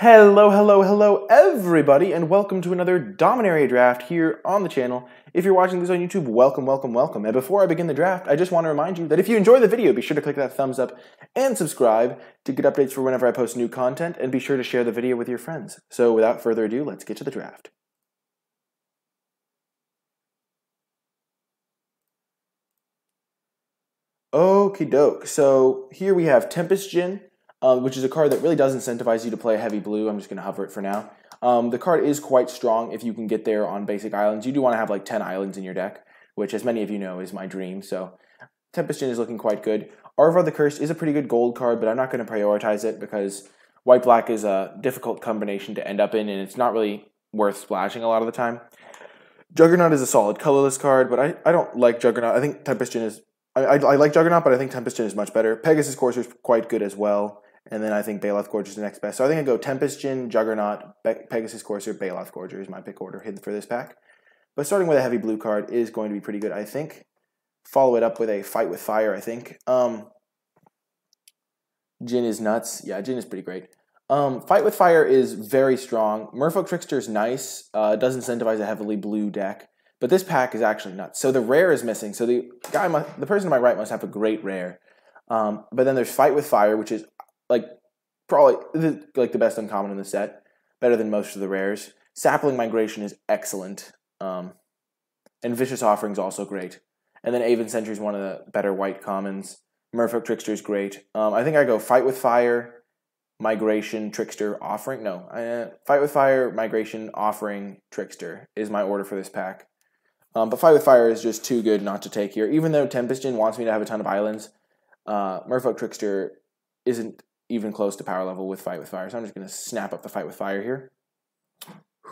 Hello everybody, and welcome to another Dominaria draft here on the channel. If you're watching this on YouTube, welcome. And before I begin the draft, I just want to remind you that if you enjoy the video, be sure to click that thumbs up and subscribe to get updates for whenever I post new content, and be sure to share the video with your friends. So without further ado, let's get to the draft. Okie doke, so here we have Tempest Djinn, which is a card that really does incentivize you to play a heavy blue. I'm just going to hover it for now. The card is quite strong if you can get there on basic islands. You do want to have like 10 islands in your deck, which, as many of you know, is my dream. So Tempest Djinn is looking quite good. Arvar the Cursed is a pretty good gold card, but I'm not going to prioritize it because white-black is a difficult combination to end up in, and it's not really worth splashing a lot of the time. Juggernaut is a solid colorless card, but I don't like Juggernaut. I think Tempest Djinn is... I like Juggernaut, but I think Tempest Djinn is much better. Pegasus Courser is quite good as well. And then I think Baloth Gorger is the next best. So I think I go Tempest Djinn, Juggernaut, Pegasus Courser, Baloth Gorger is my pick order hidden for this pack. But starting with a heavy blue card is going to be pretty good, I think. Follow it up with a Fight with Fire, I think. Djinn is nuts. Yeah, Djinn is pretty great. Fight with Fire is very strong. Merfolk Trickster is nice. Does incentivize a heavily blue deck. But this pack is actually nuts. So the rare is missing. So the person to my right must have a great rare. But then there's Fight with Fire, which is probably the best uncommon in the set. Better than most of the rares. Sapling Migration is excellent. And Vicious Offering is also great. And then Aven Sentry is one of the better white commons. Merfolk Trickster is great. I think I go Fight with Fire, Migration, Trickster, Offering. No, Fight with Fire, Migration, Offering, Trickster is my order for this pack. But Fight with Fire is just too good not to take here. Even though Tempest Djinn wants me to have a ton of islands, Merfolk Trickster isn't even close to power level with Fight with Fire. So I'm just going to snap up the Fight with Fire here.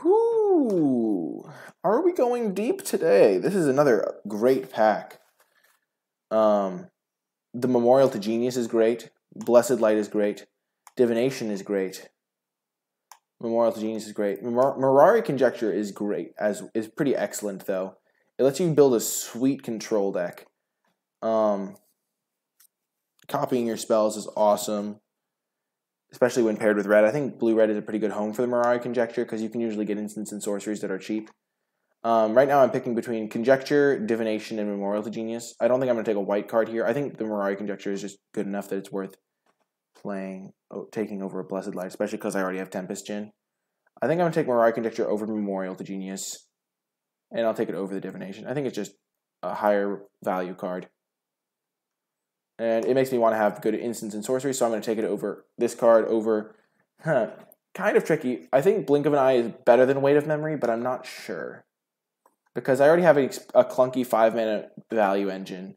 Whoo! Are we going deep today? This is another great pack. The Memorial to Genius is great. Blessed Light is great. Divination is great. Memorial to Genius is great. Mirari Conjecture is great, is pretty excellent though. It lets you build a sweet control deck. Copying your spells is awesome, especially when paired with red. I think blue-red is a pretty good home for the Mirari Conjecture because you can usually get instants and sorceries that are cheap. Right now I'm picking between Conjecture, Divination, and Memorial to Genius. I don't think I'm going to take a white card here. I think the Mirari Conjecture is just good enough that it's worth taking over a Blessed Light, especially because I already have Tempest Djinn. I think I'm going to take Mirari Conjecture over Memorial to Genius, and I'll take it over the Divination. I think it's just a higher value card. And it makes me want to have good instants and sorceries, so I'm going to take it over this card over... kind of tricky. I think Blink of an Eye is better than Weight of Memory, but I'm not sure. Because I already have a clunky 5-mana value engine.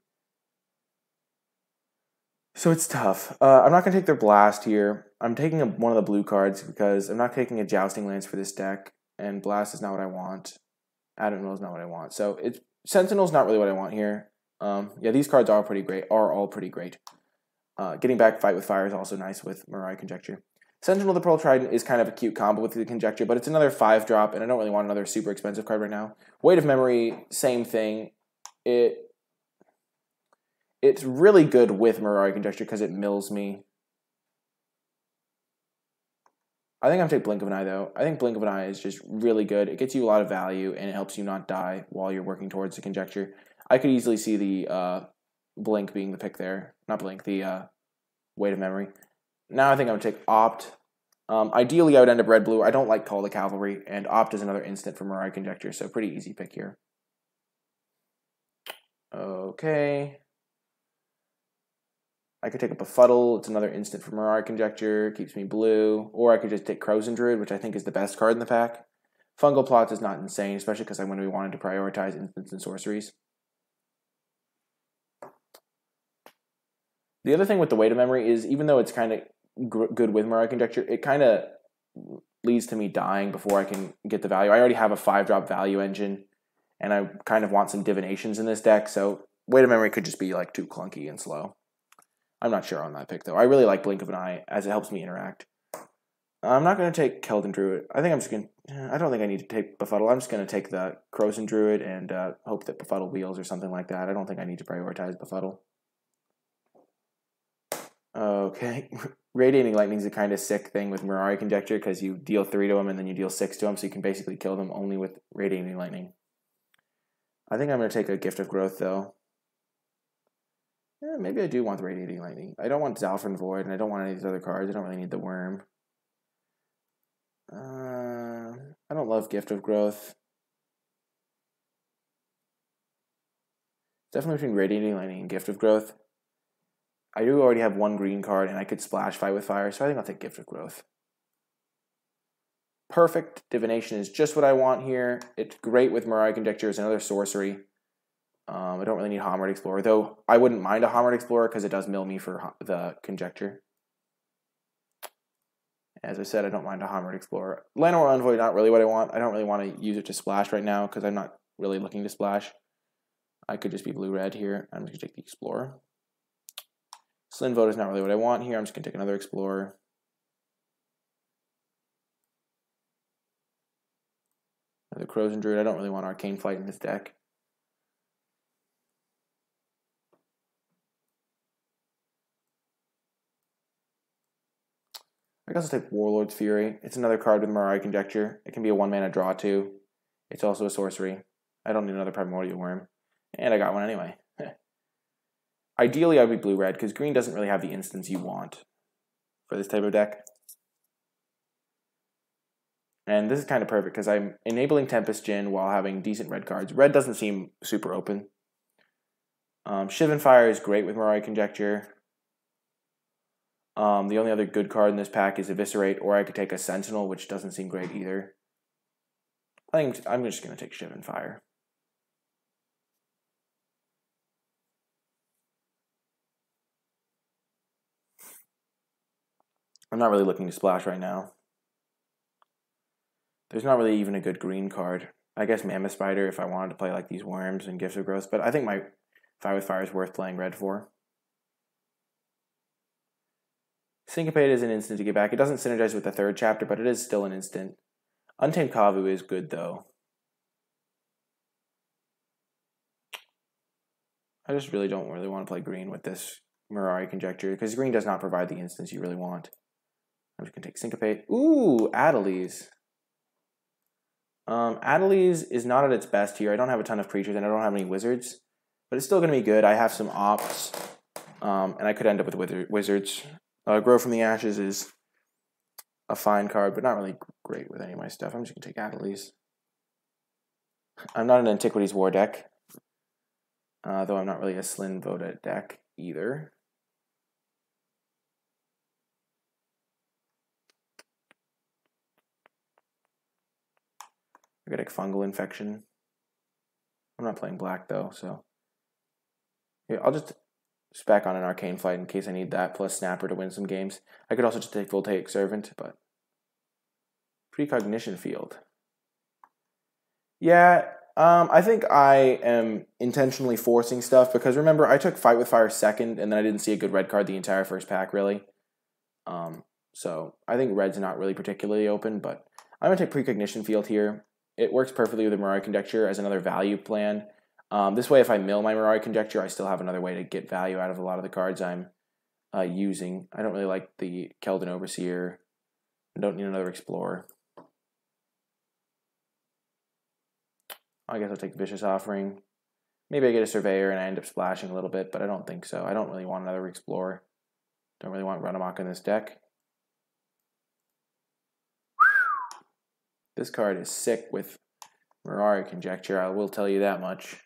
So it's tough. I'm not going to take their Blast here. I'm taking one of the blue cards because I'm not taking a Jousting Lance for this deck, and Blast is not what I want. Adamant Will is not what I want. So Sentinel's not really what I want here. Yeah, these cards are all pretty great. Getting back Fight with Fire is also nice with Mirari Conjecture. Sentinel the Pearl Trident is kind of a cute combo with the Conjecture, but it's another 5-drop, and I don't really want another super expensive card right now. Weight of Memory, same thing. It's really good with Mirari Conjecture because it mills me. I think I'm going to take Blink of an Eye, though. I think Blink of an Eye is just really good. It gets you a lot of value, and it helps you not die while you're working towards the Conjecture. I could easily see the Blink being the pick there. Not Blink, the Weight of Memory. Now I think I'm going to take Opt. Ideally, I would end up red-blue. I don't like Call the Cavalry, and Opt is another instant for Mirari Conjecture, so pretty easy pick here. Okay. I could take a Befuddle. It's another instant for Mirari Conjecture. Keeps me blue. Or I could just take Crozen Druid, which I think is the best card in the pack. Fungal Plots is not insane, especially because I'm going to be wanting to prioritize instants and sorceries. The other thing with the Weight of Memory is, even though it's kind of good with Mirari Conjecture, it kind of leads to me dying before I can get the value. I already have a 5-drop value engine, and I kind of want some divinations in this deck, so Weight of Memory could just be like too clunky and slow. I'm not sure on that pick, though. I really like Blink of an Eye, as it helps me interact. I'm not going to take Keldon Druid. I think I'm just going to... I don't think I need to take Befuddle. I'm just going to take the Crozen Druid and hope that Befuddle wheels or something like that. I don't think I need to prioritize Befuddle. Okay. Radiating Lightning is a kind of sick thing with Mirari Conjecture because you deal 3 to them and then you deal 6 to them, so you can basically kill them only with Radiating Lightning. I think I'm going to take a Gift of Growth, though. Yeah, maybe I do want the Radiating Lightning. I don't want Zalfrin Void, and I don't want any of these other cards. I don't really need the Worm. I don't love Gift of Growth. Definitely between Radiating Lightning and Gift of Growth. I do already have 1 green card, and I could splash Fight with Fire, so I think I'll take Gift of Growth. Perfect. Divination is just what I want here. It's great with Mirari Conjecture as another sorcery. I don't really need Homered Explorer, though I wouldn't mind a Homered Explorer because it does mill me for the Conjecture. As I said, I don't mind a Homered Explorer. Llanowar Envoy, not really what I want. I don't really want to use it to splash right now because I'm not really looking to splash. I could just be blue-red here. I'm just going to take the Explorer. Slin Vote is not really what I want here. I'm just going to take another Explorer. Another Crozen Druid. I don't really want Arcane Flight in this deck. I can also take Warlord's Fury. It's another card with Mirari Conjecture. It can be a 1-mana draw too. It's also a sorcery. I don't need another Primordial Worm. And I got one anyway. Ideally, I'd be blue-red, because green doesn't really have the instants you want for this type of deck. And this is kind of perfect, because I'm enabling Tempest Djinn while having decent red cards. Red doesn't seem super open. Shivan Fire is great with Mirari Conjecture. The only other good card in this pack is Eviscerate, or I could take a Sentinel, which doesn't seem great either. I think I'm just going to take Shivan Fire. I'm not really looking to splash right now. There's not really even a good green card. I guess Mammoth Spider if I wanted to play like these Worms and Gifts of Growth, but I think my Fight with Fire is worth playing red for. Syncopate is an instant to get back. It doesn't synergize with the 3rd chapter, but it is still an instant. Untamed Kavu is good, though. I just really don't really want to play green with this Mirari Conjecture, because green does not provide the instants you really want. I'm just going to take Syncopate. Ooh, Adeliz. Adeliz is not at its best here. I don't have a ton of creatures, and I don't have any wizards. But it's still going to be good. I have some ops, and I could end up with wizards. Grow from the Ashes is a fine card, but not really great with any of my stuff. I'm just going to take Adeliz. I'm not an Antiquities War deck, though I'm not really a Slin Voda deck either. I got a Fungal Infection. I'm not playing black, though, so... Yeah, I'll just spec on an Arcane Flight in case I need that, plus Snapper to win some games. I could also just take Voltaic Servant, but... Precognition Field. Yeah, I think I am intentionally forcing stuff, because remember, I took Fight with Fire 2nd, and then I didn't see a good red card the entire first pack, really. So I think red's not really particularly open, but I'm going to take Precognition Field here. It works perfectly with the Mirari Conjecture as another value plan. This way, if I mill my Mirari Conjecture, I still have another way to get value out of a lot of the cards I'm using. I don't really like the Keldon Overseer. I don't need another Explorer. I guess I'll take Vicious Offering. Maybe I get a Surveyor and I end up splashing a little bit, but I don't think so. I don't really want another Explorer. Don't really want Run Amok in this deck. This card is sick with Mirari Conjecture, I will tell you that much.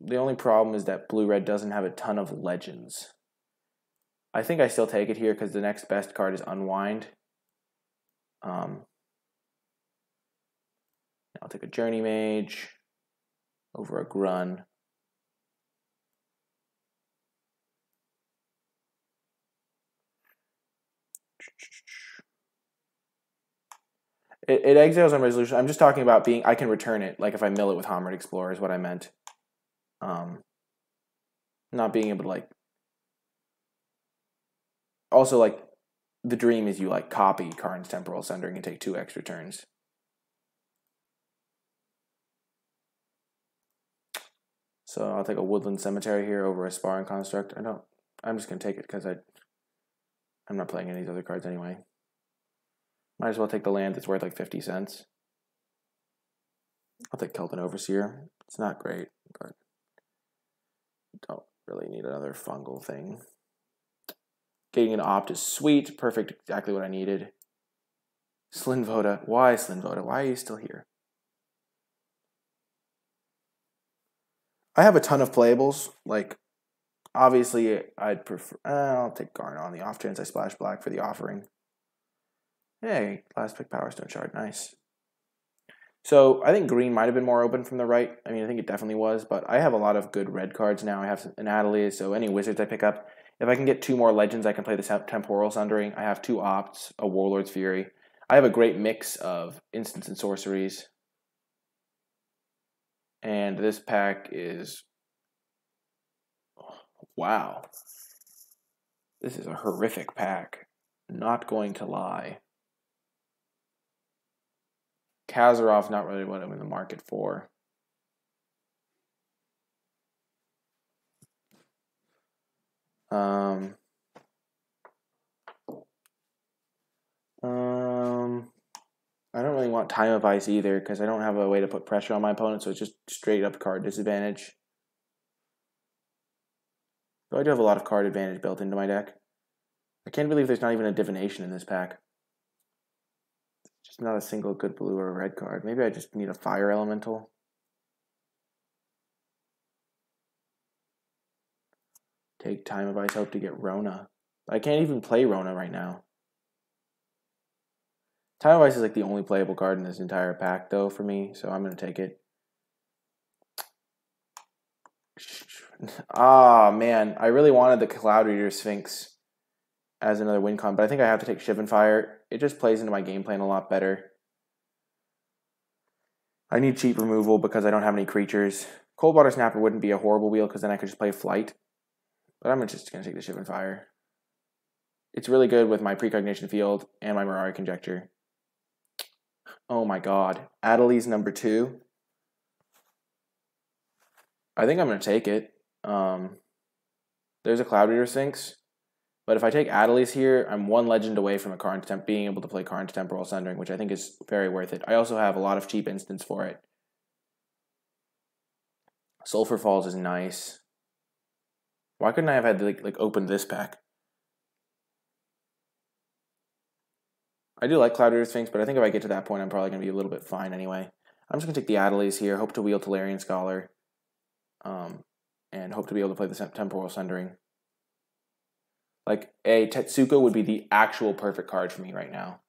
The only problem is that blue-red doesn't have a ton of legends. I think I still take it here because the next best card is Unwind. I'll take a Journey Mage over a Grun. It exiles on resolution. I'm just talking about being, I can return it, like if I mill it with Homered Explorer is what I meant. Not being able to like, also like, the dream is you like copy Karn's Temporal Sundering and take 2 extra turns. So I'll take a Woodland Cemetery here over a Sparring Construct. I I'm just going to take it because I'm not playing any of these other cards anyway. Might as well take the land that's worth like 50 cents. I'll take Kelvin Overseer. It's not great, but don't really need another fungal thing. Getting an opt is sweet. Perfect. Exactly what I needed. Slinvoda. Why Slinvoda? Why are you still here? I have a ton of playables. Like, obviously, I'd prefer... I'll take Garna on the off chance I splash black for the offering. Hey, last pick Power Stone Shard. Nice. So, I think green might have been more open from the right. I mean, I think it definitely was, but I have a lot of good red cards now. I have an Adelaide, so any wizards I pick up. If I can get 2 more legends, I can play the Temporal Sundering. I have 2 opts, a Warlord's Fury. I have a great mix of instants and sorceries. And this pack is... Wow. This is a horrific pack. Not going to lie. Kazarov's not really what I'm in the market for. I don't really want Time of Ice either because I don't have a way to put pressure on my opponent, so it's just straight up card disadvantage. So I do have a lot of card advantage built into my deck. I can't believe there's not even a divination in this pack. Just not a single good blue or red card. Maybe I just need a fire elemental. Take Time of Ice, hope to get Rona. I can't even play Rona right now. Time of Ice is like the only playable card in this entire pack, though, for me, so I'm going to take it. Ah, man. I really wanted the Cloud Reader Sphinx as another win con, but I think I have to take Shivan Fire. It just plays into my game plan a lot better. I need cheap removal because I don't have any creatures. Cold Water Snapper wouldn't be a horrible wheel because then I could just play Flight. But I'm just going to take the Shivan Fire. It's really good with my Precognition Field and my Mirari Conjecture. Oh my god. Adelie's number 2. I think I'm going to take it. There's a Cloud Reader Sphinx. But if I take Adelie's here, I'm 1 legend away from being able to play Karn's Temporal Sundering, which I think is very worth it. I also have a lot of cheap instants for it. Sulphur Falls is nice. Why couldn't I have had like opened this pack? I do like Cloud Reader Sphinx, but I think if I get to that point, I'm probably going to be a little bit fine anyway. I'm just going to take the Adelie's here, hope to wheel Tolarian Scholar, and hope to be able to play the Temporal Sundering. Like, a Tetsuko would be the actual perfect card for me right now.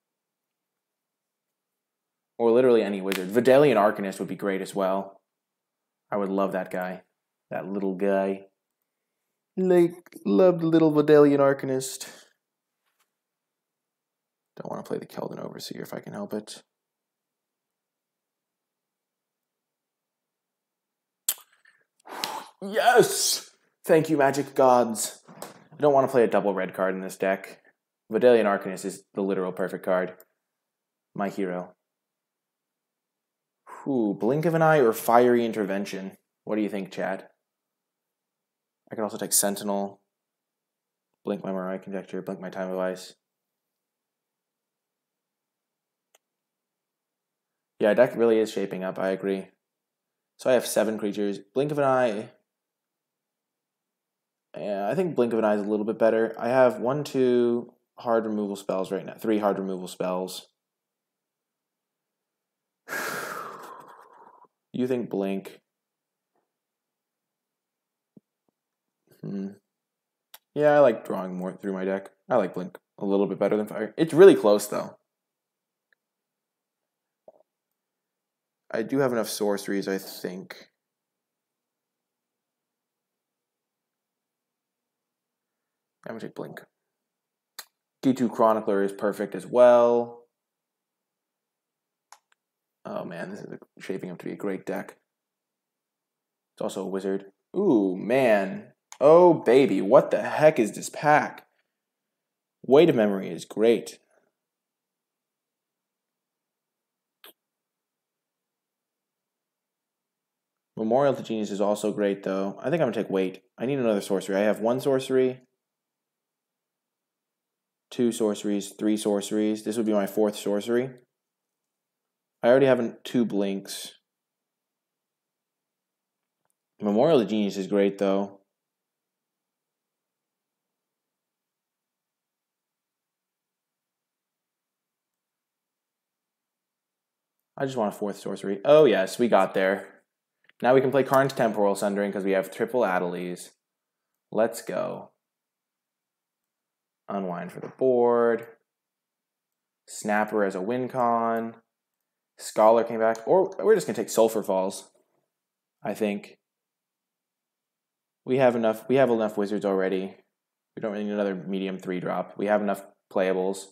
Or literally any wizard. Vidalian Arcanist would be great as well. I would love that guy. That little guy. Like, love the little Vidalian Arcanist. Don't want to play the Keldon Overseer if I can help it. Yes! Thank you, Magic Gods. I don't want to play a double red card in this deck. Vidalian Arcanist is the literal perfect card. My hero. Ooh, Blink of an Eye or Fiery Intervention? What do you think, chat? I can also take Sentinel. Blink my Mirari Conjecture, blink my Time of Ice. Yeah, deck really is shaping up, I agree. So I have 7 creatures. Blink of an Eye. Yeah, I think Blink of an Eye is a little bit better. I have 1, 2 hard removal spells right now. 3 hard removal spells. You think Blink? Yeah, I like drawing more through my deck. I like Blink a little bit better than Fire. It's really close, though. I do have enough sorceries, I think. I'm going to take Blink. D2 Chronicler is perfect as well. Oh man, this is shaping up to be a great deck. It's also a wizard. Ooh, man. Oh, baby. What the heck is this pack? Weight of Memory is great. Memorial to Genius is also great, though. I think I'm going to take Weight. I need another sorcery. I have 1 sorcery. 2 sorceries, 3 sorceries. This would be my 4th sorcery. I already have 2 blinks. Memorial of Genius is great, though. I just want a 4th sorcery. Oh, yes, we got there. Now we can play Karn's Temporal Sundering because we have triple Adelies. Let's go. Unwind for the board. Snapper as a win con. Scholar came back. Or we're just going to take Sulfur Falls, I think. We have enough wizards already. We don't really need another medium 3-drop. We have enough playables.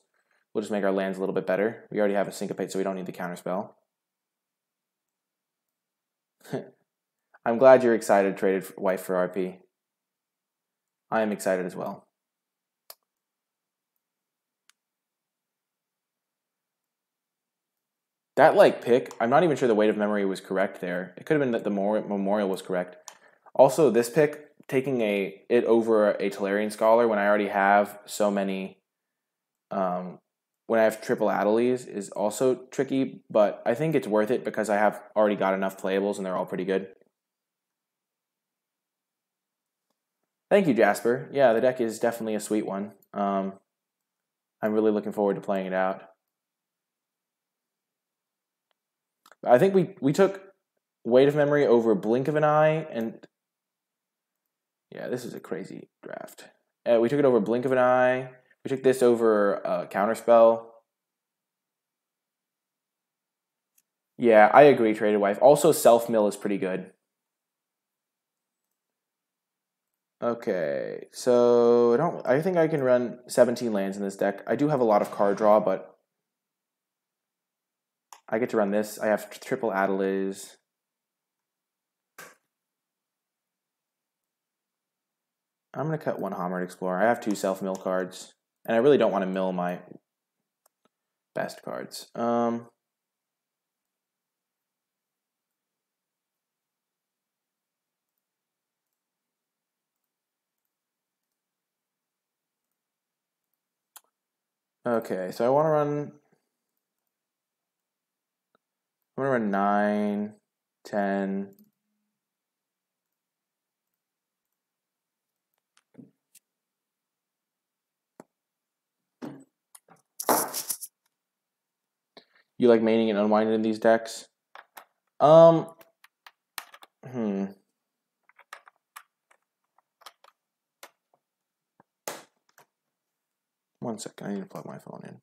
We'll just make our lands a little bit better. We already have a Syncopate, so we don't need the counterspell. I'm glad you're excited, traded wife for RP. I am excited as well. That pick, I'm not even sure the weight of memory was correct there. It could have been that the Memorial was correct. Also, this pick, taking it over a Tolarian Scholar when I already have so many, when I have triple Adelies is also tricky, but I think it's worth it because I have already got enough playables and they're all pretty good. Thank you, Jasper. Yeah, the deck is definitely a sweet one. I'm really looking forward to playing it out. I think we took Weight of Memory over Blink of an Eye, and yeah, this is a crazy draft. We took it over Blink of an Eye. We took this over Counterspell. Yeah, I agree, Traded Wife. Also, Self-Mill is pretty good. Okay, so I think I can run 17 lands in this deck. I do have a lot of card draw, but I get to run this. I have triple Adelies. I'm going to cut 1 Hammered Explorer. I have 2 self-mill cards, and I really don't want to mill my best cards. Okay, so I want to run 9, 10. You like maining and unwinding in these decks? One second, I need to plug my phone in.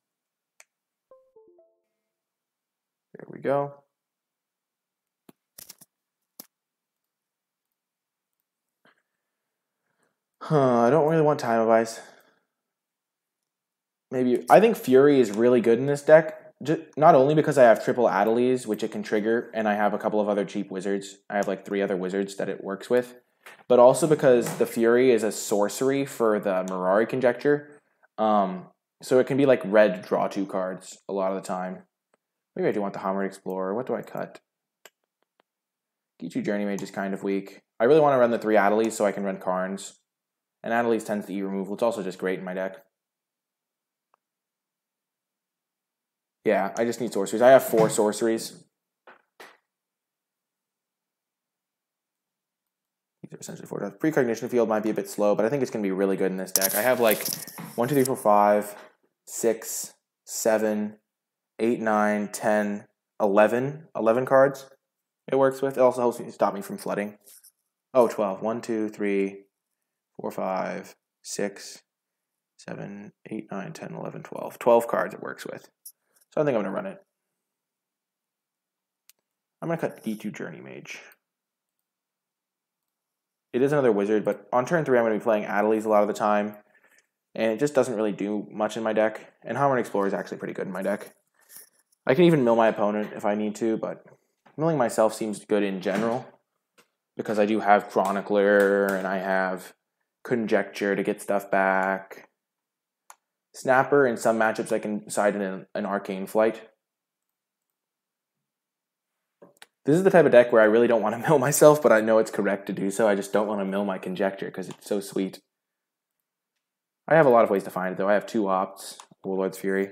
There we go. I don't really want Time of Ice. Maybe I think Fury is really good in this deck. Not only because I have triple Adelies, which it can trigger, and I have a couple of other cheap wizards. I have 3 other wizards that it works with. But also because the Fury is a sorcery for the Mirari Conjecture. So it can be red draw 2 cards a lot of the time. Maybe I do want the Hammered Explorer. What do I cut? G2 Journey Mage is kind of weak. I really want to run the 3 Adelies so I can run Karns. And Adelies tends to E removal. It's also just great in my deck. Yeah, I just need sorceries. I have 4 sorceries. These are essentially 4 drops. Precognition Field might be a bit slow, but I think it's going to be really good in this deck. I have 1, 2, 3, 4, 5, 6, 7, 8, 9, 10, 11. 11 cards it works with. It also helps me stop me from flooding. Oh, 12. 1, 2, 3, 4, 5, 6, 7, 8, 9, 10, 11, 12. 12 cards it works with. So I think I'm going to run it. I'm going to cut D2 Journey Mage. It is another wizard, but on turn 3 I'm going to be playing Adelies a lot of the time. And it just doesn't really do much in my deck. And Hammered Explorer is actually pretty good in my deck. I can even mill my opponent if I need to, but milling myself seems good in general. Because I do have Chronicler, and I have Conjecture to get stuff back. Snapper, in some matchups I can side in an Arcane Flight. This is the type of deck where I really don't want to mill myself, but I know it's correct to do so. I just don't want to mill my Conjecture because it's so sweet. I have a lot of ways to find it, though. I have 2 opts, Warlord's Fury.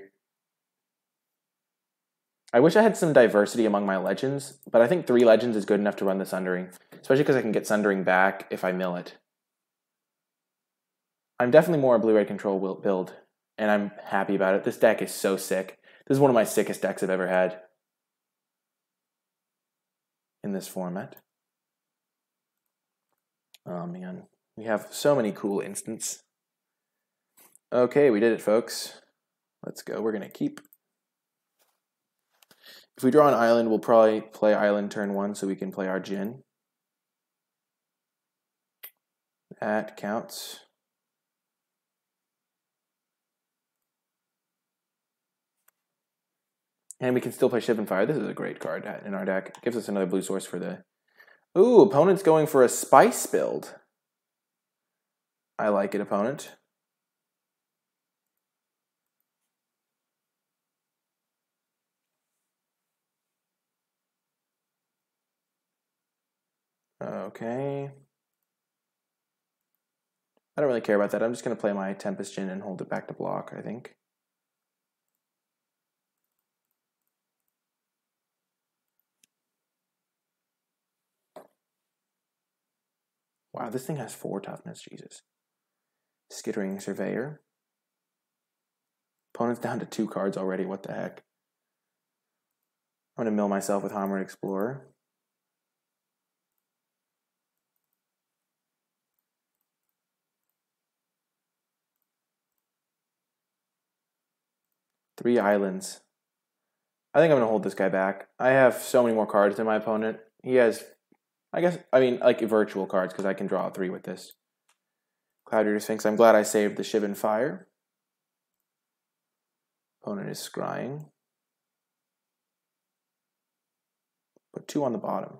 I wish I had some diversity among my legends, but I think 3 legends is good enough to run the Sundering, especially because I can get Sundering back if I mill it. I'm definitely more a blue-red control build, and I'm happy about it. This deck is so sick. This is one of my sickest decks I've ever had in this format. Oh man, we have so many cool instants. Okay, we did it, folks. Let's go. We're going to keep. If we draw an island, we'll probably play island turn 1 so we can play our Djinn. That counts. And we can still play Ship and Fire. This is a great card in our deck. It gives us another blue source for the... Ooh, opponent's going for a spice build. I like it, opponent. Okay. I don't really care about that. I'm just going to play my Tempest Djinn and hold it back to block, I think. Wow, this thing has 4 toughness, Jesus. Skittering Surveyor. Opponent's down to 2 cards already, what the heck. I'm going to mill myself with Hammered Explorer. Three islands. I think I'm going to hold this guy back. I have so many more cards than my opponent. He has, like virtual cards because I can draw 3 with this. Cloud Reader Sphinx. I'm glad I saved the Ship and Fire. Opponent is scrying. Put 2 on the bottom.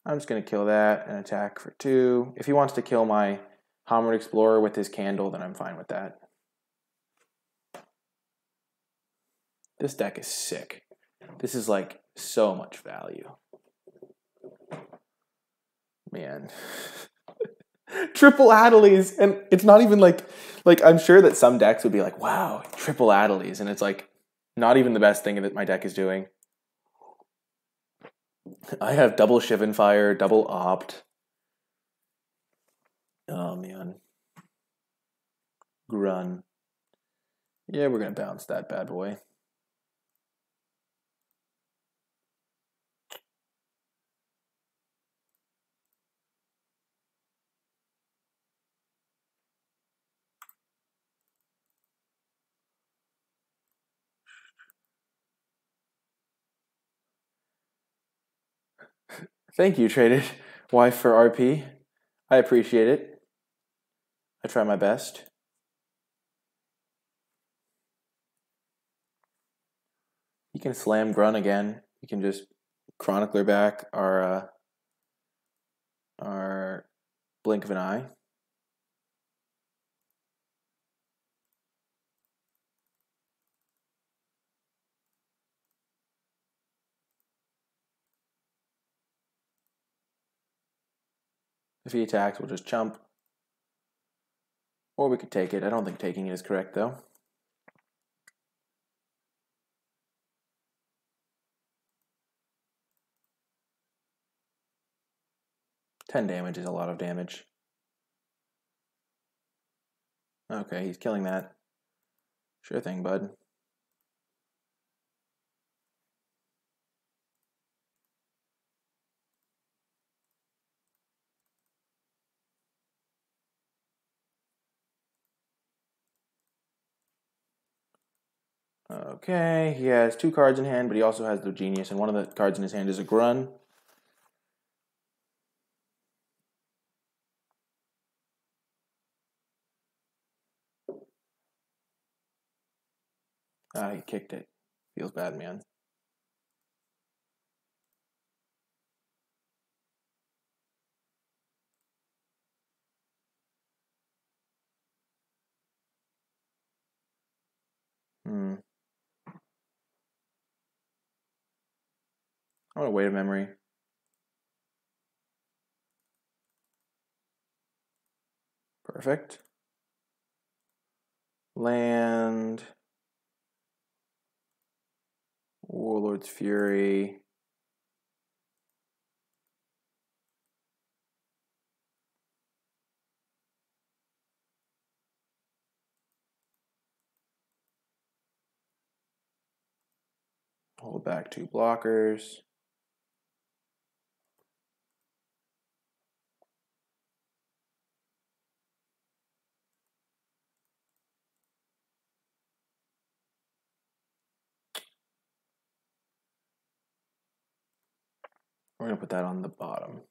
I'm just going to kill that and attack for 2. If he wants to kill my Hammered Explorer with his candle, then I'm fine with that. This deck is sick. This is like so much value. Man. Triple Adelies, and it's not even like I'm sure that some decks would be like, wow, triple Adelies, and it's like not even the best thing that my deck is doing. I have double Shiv and Fire, double Opt. Oh man. Grun. Yeah, we're gonna bounce that bad boy. Thank you, Traded Wife for RP. I appreciate it. I try my best. You can slam Grun again. You can just Chronicler back our Blink of an Eye. If he attacks, we'll just chump. Or we could take it. I don't think taking it is correct, though. $10 damage is a lot of damage. Okay, he's killing that. Sure thing, bud. Okay, he has 2 cards in hand, but he also has the Genius, and one of the cards in his hand is a Grun. Ah, he kicked it. Feels bad, man. I'm going to wait a memory. Perfect. Land. Warlord's Fury. Hold back 2 blockers. We're going to put that on the bottom.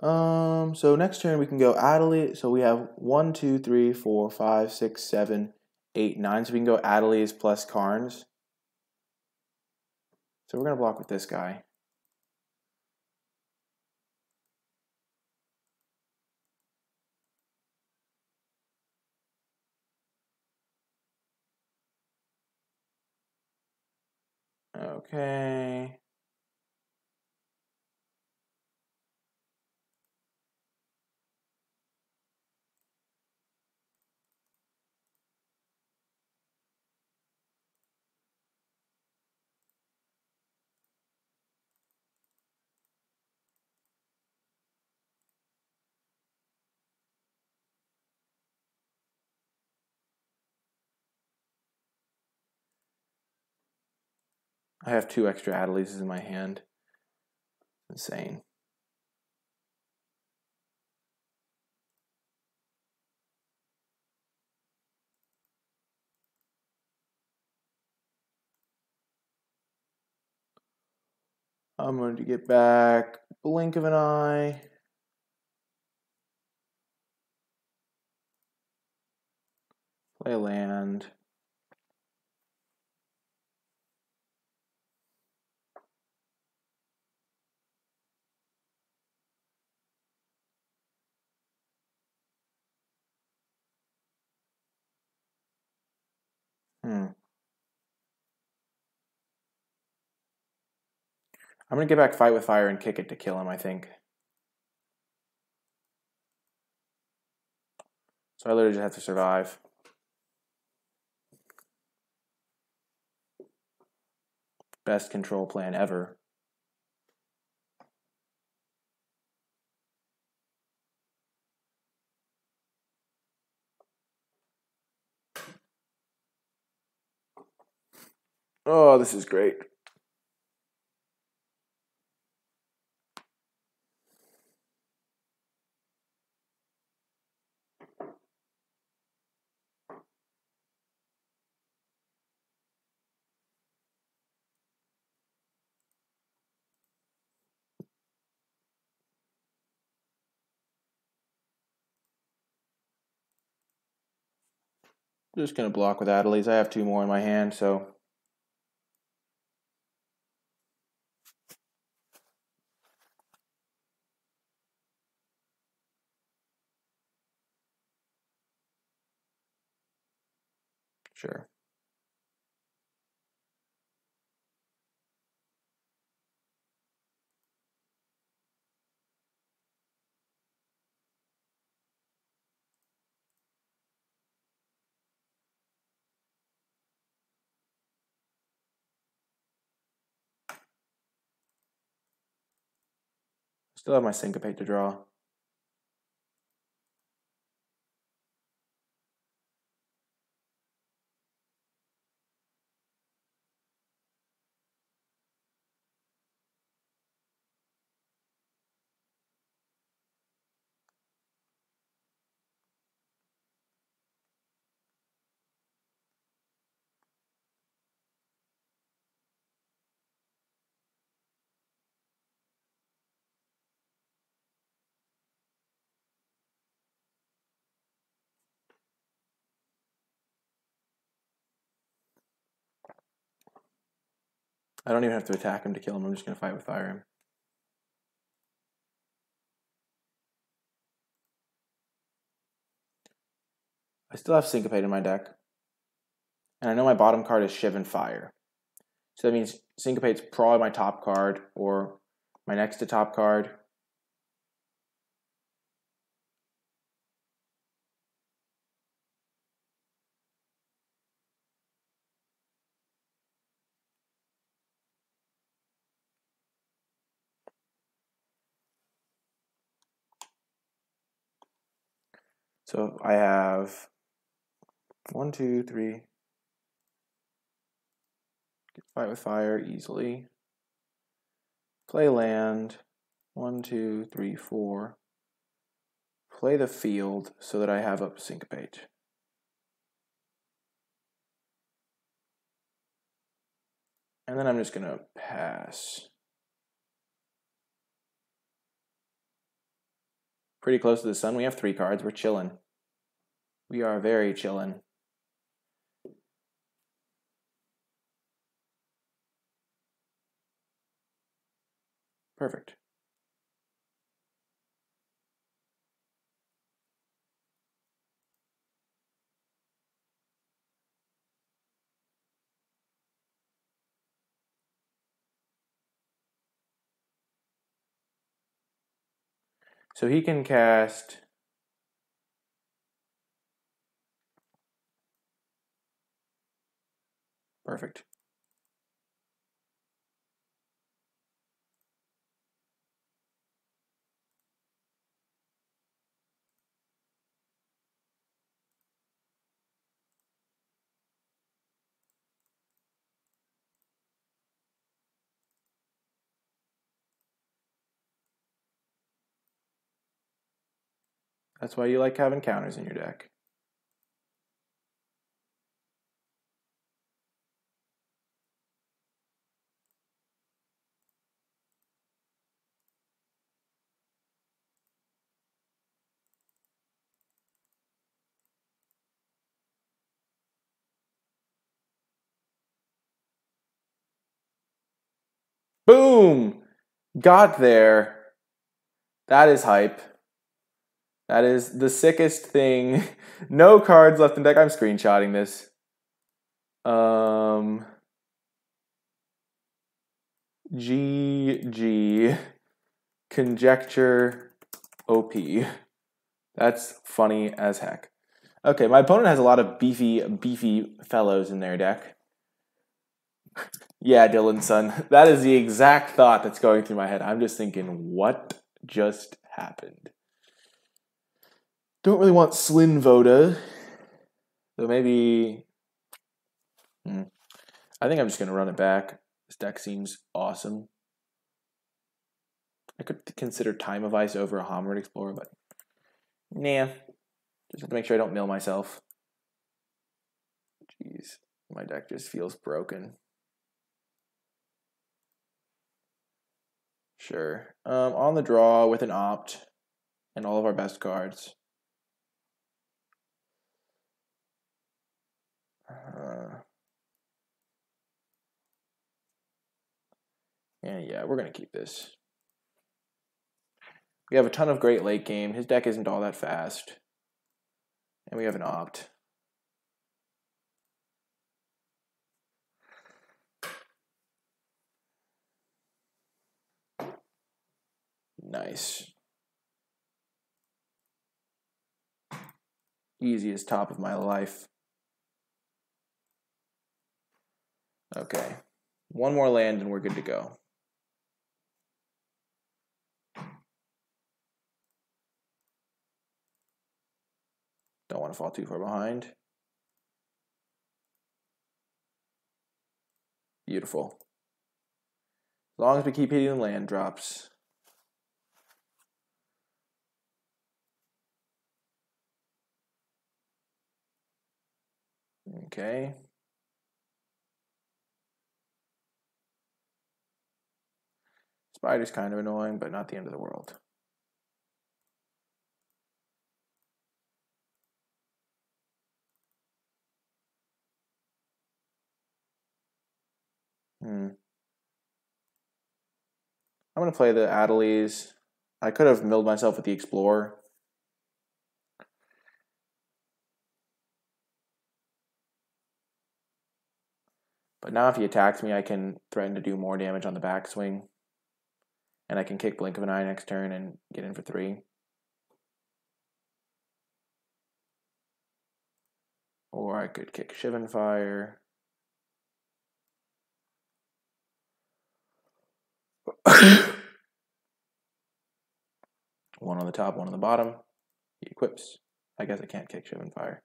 So next turn we can go Adelaide. So we have 1, 2, 3, 4, 5, 6, 7, 8, 9. So we can go Adelaide's plus Karns. So we're going to block with this guy. Okay. I have 2 extra Adelaides in my hand. Insane. I'm going to get back blink of an eye. Play a land. I'm going to get back Fight with Fire and kick it to kill him, I think. So I literally just have to survive. Best control plan ever. Oh, this is great. Just going to block with Adelaide's. I have 2 more in my hand, so. Sure. Still have my Syncopate to draw. I don't even have to attack him to kill him. I'm just going to Fight with Fire him. I still have Syncopate in my deck. And I know my bottom card is Shiv and Fire. So that means Syncopate's probably my top card or my next to top card. So I have 1, 2, 3. Fight with Fire easily. Play land. 1, 2, 3, 4. Play the field so that I have up Syncopate. And then I'm just going to pass. Pretty close to the sun. We have 3 cards. We're chilling. We are very chilling. Perfect. So he can cast perfect. That's why you like having counters in your deck. Boom! Got there. That is hype. That is the sickest thing. No cards left in deck. I'm screenshotting this. GG. Conjecture OP. That's funny as heck. Okay, my opponent has a lot of beefy fellows in their deck. Yeah, Dylan, son. That is the exact thought that's going through my head. I'm just thinking, what just happened? Don't really want Slin Voda. So maybe... I think I'm just going to run it back. This deck seems awesome. I could consider Time of Ice over a Homered Explorer, but... Nah. Just have to make sure I don't mill myself. Jeez. My deck just feels broken. Sure. On the draw with an opt and all of our best cards. And yeah, we're going to keep this. We have a ton of great late game. His deck isn't all that fast. And we have an opt. Nice. Easiest top of my life. Okay. One more land and we're good to go. Don't want to fall too far behind. Beautiful. As long as we keep hitting the land drops. Okay. Spider's kind of annoying, but not the end of the world. I'm going to play the Adelies. I could have milled myself with the Explorer. But now if he attacks me, I can threaten to do more damage on the backswing. And I can kick Blink of an Eye next turn and get in for 3. Or I could kick Shivan Fire. One on the top, one on the bottom. He equips. I guess I can't kick Shivan Fire.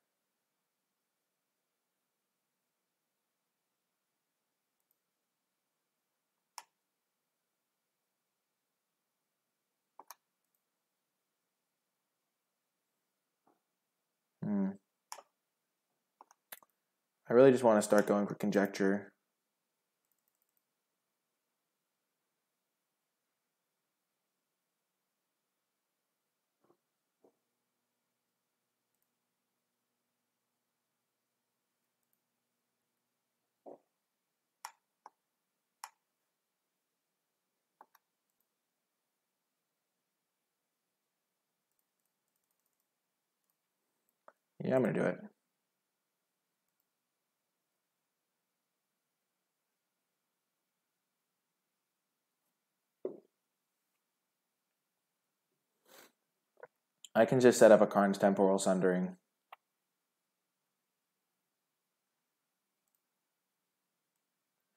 I really just want to start going for Conjecture. Yeah, I'm going to do it. I can just set up a Karn's Temporal Sundering.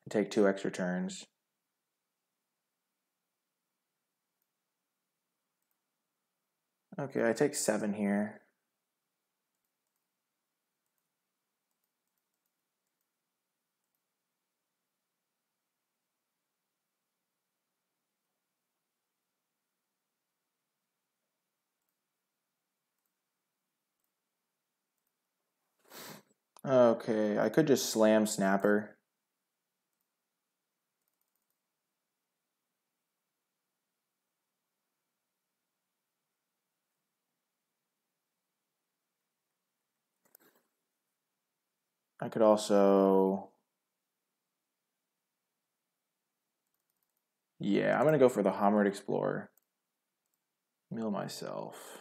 And take 2 extra turns. Okay, I take 7 here. Okay, I could just slam Snapper. I could also... Yeah, I'm going to go for the Hammered Explorer. Mill myself.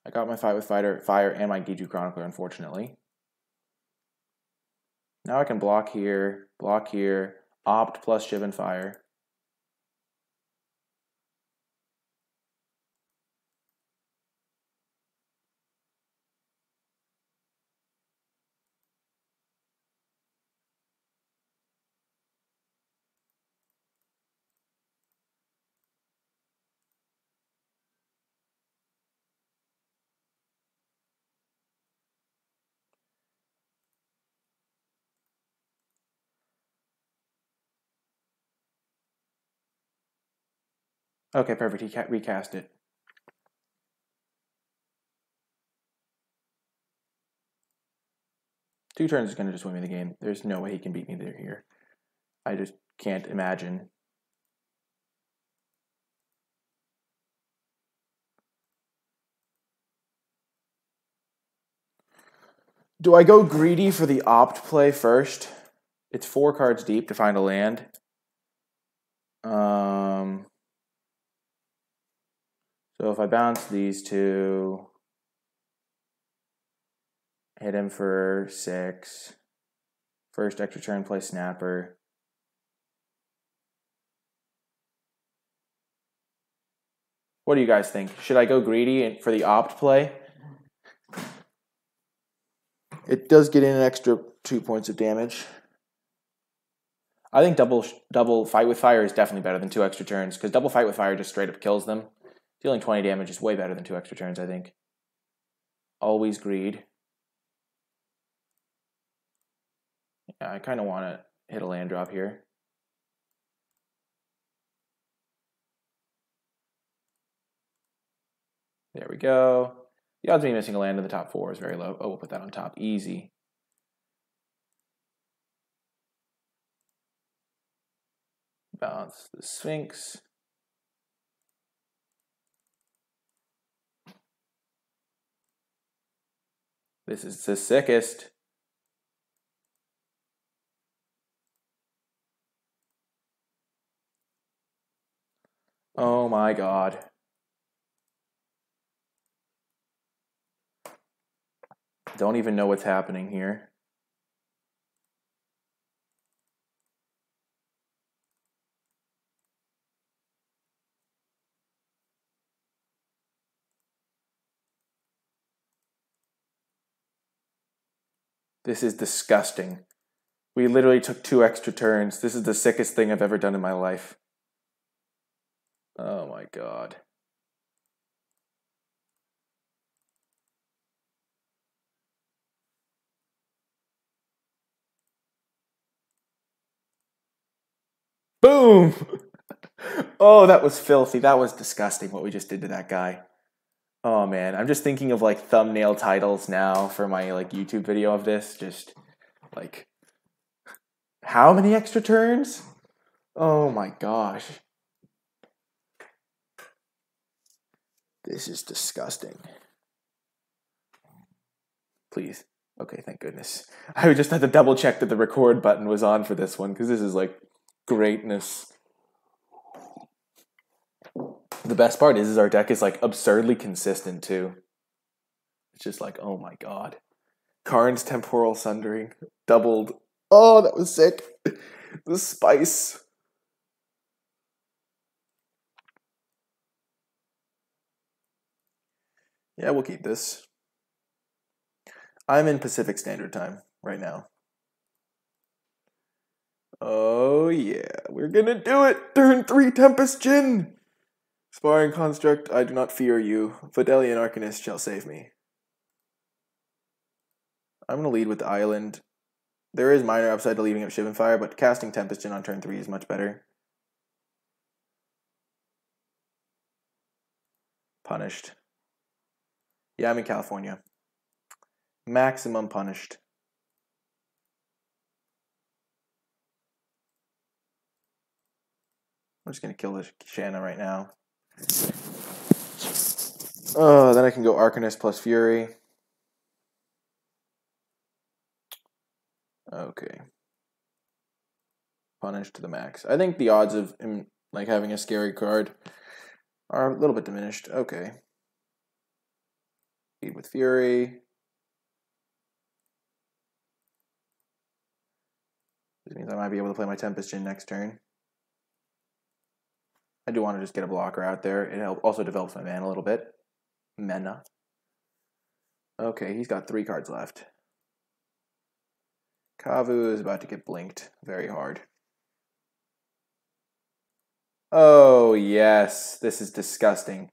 I got my Fight with Fire and my Giju Chronicler, unfortunately. Now I can block here, opt plus Shivan Fire. Okay, perfect. He recast it. Two turns is going to just win me the game. There's no way he can beat me there here. I just can't imagine. Do I go greedy for the opt play first? It's 4 cards deep to find a land. So if I bounce these 2, hit him for 6, first extra turn play Snapper. What do you guys think? Should I go greedy for the opt play? It does get in an extra 2 points of damage. I think double Fight with Fire is definitely better than 2 extra turns, because double Fight with Fire just straight up kills them. Dealing 20 damage is way better than 2 extra turns, I think. Always greed. Yeah, I kind of want to hit a land drop here. There we go. The odds of me missing a land in the top 4 is very low. Oh, we'll put that on top. Easy. Bounce the Sphinx. This is the sickest. Oh my god. Don't even know what's happening here. This is disgusting. We literally took 2 extra turns. This is the sickest thing I've ever done in my life. Oh my god. Boom! Oh, that was filthy. That was disgusting what we just did to that guy. Oh man, I'm just thinking of like thumbnail titles now for my like YouTube video of this. Just like, how many extra turns? Oh my gosh. This is disgusting. Please. Okay, thank goodness. I just had to double check that the record button was on for this one because this is like greatness. The best part is our deck is like absurdly consistent too. It's just like, oh my god. Karn's Temporal Sundering doubled. Oh, that was sick. The spice. Yeah, we'll keep this. I'm in Pacific Standard Time right now. Oh yeah, we're gonna do it! Turn 3 Tempest Djinn! Sparring Construct, I do not fear you. Fidelian Arcanist shall save me. I'm gonna lead with the Island. There is minor upside to leaving up Shivan Fire, but casting Tempest Djinn on turn 3 is much better. Punished. Yeah, I'm in California. Maximum punished. I'm just gonna kill this Shanna right now. Oh, then I can go Arcanist plus Fury. Okay. Punished to the max. I think the odds of him like having a scary card are a little bit diminished. Okay. Lead with Fury. This means I might be able to play my Tempest Djinn next turn. I do want to just get a blocker out there. It also develops my mana a little bit. Mana. Okay, he's got 3 cards left. Kavu is about to get blinked very hard. Oh, yes. This is disgusting.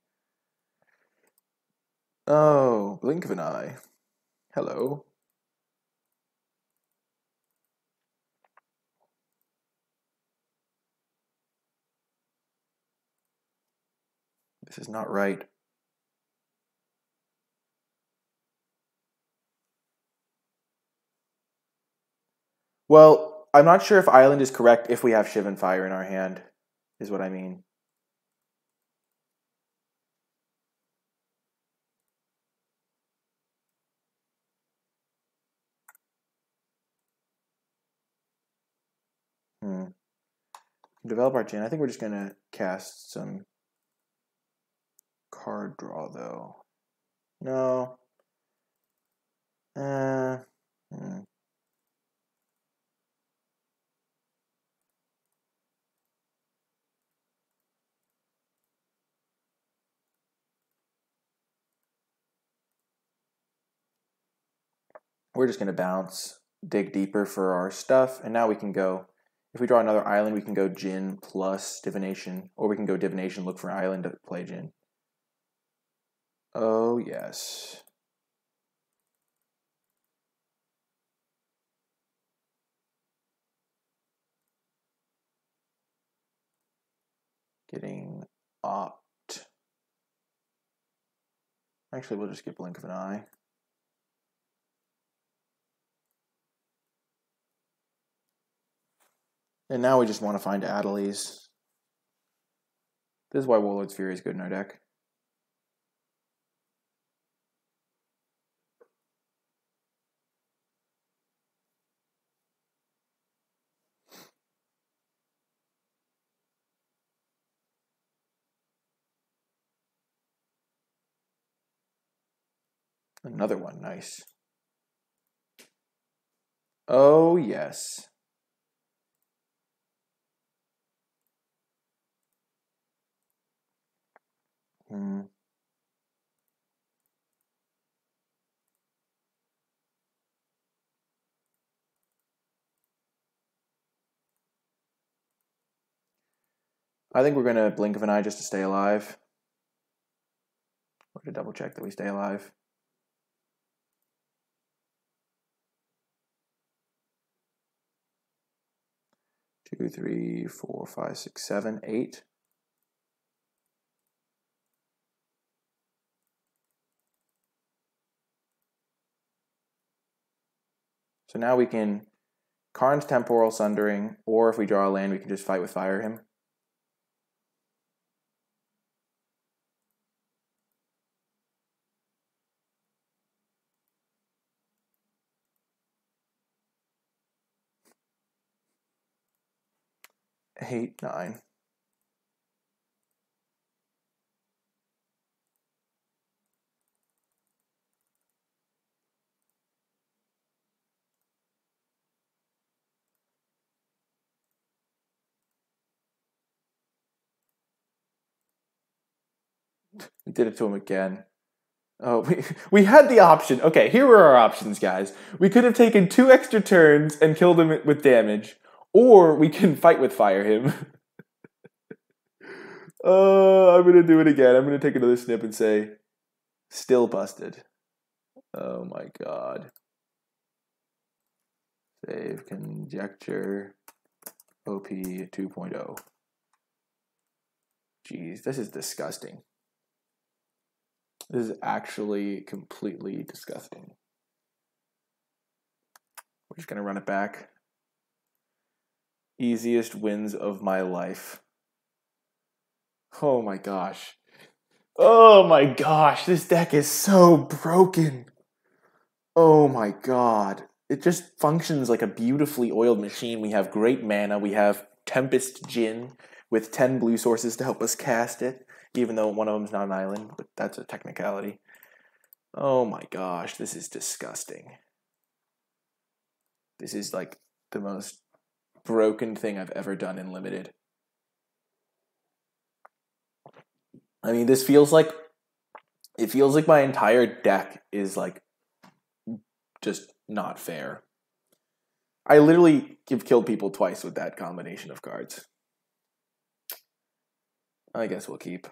Oh, blink of an eye. Hello. This is not right. Well, I'm not sure if Island is correct if we have Shivan Fire in our hand, is what I mean. Develop our Djinn. I think we're just going to cast some card draw, though. No. We're just going to bounce, dig deeper for our stuff, and now we can go. If we draw another Island, we can go Djinn plus Divination, or we can go Divination, look for an Island to play Djinn. Oh, yes. Getting Opt. Actually, we'll just get Blink of an Eye. And now we just want to find Adelies. This is why Warlord's Fury is good in our deck. Another one, nice. Oh, yes. I think we're going to blink of an eye just to stay alive. Or to double check that we stay alive. Two, three, four, five, six, seven, 8. So now we can Karn's Temporal Sundering, or if we draw a land, we can just fight with fire him. Eight, 9. We did it to him again. Oh, we had the option. Okay, here were our options, guys. We could have taken 2 extra turns and killed him with damage, or we can fight with fire him. I'm going to do it again. I'm going to take another snip and say, still busted. Oh my god. Save conjecture OP 2.0. Jeez, this is disgusting. This is actually completely disgusting. We're just going to run it back. Easiest wins of my life. Oh my gosh. Oh my gosh, this deck is so broken. Oh my god. It just functions like a beautifully oiled machine. We have great mana. We have Tempest Djinn with 10 blue sources to help us cast it, even though one of them's not an island, but that's a technicality. Oh my gosh, this is disgusting. This is like the most broken thing I've ever done in Limited. I mean, this feels like, it feels like my entire deck is like just not fair. I literally have killed people twice with that combination of cards. I guess we'll keep.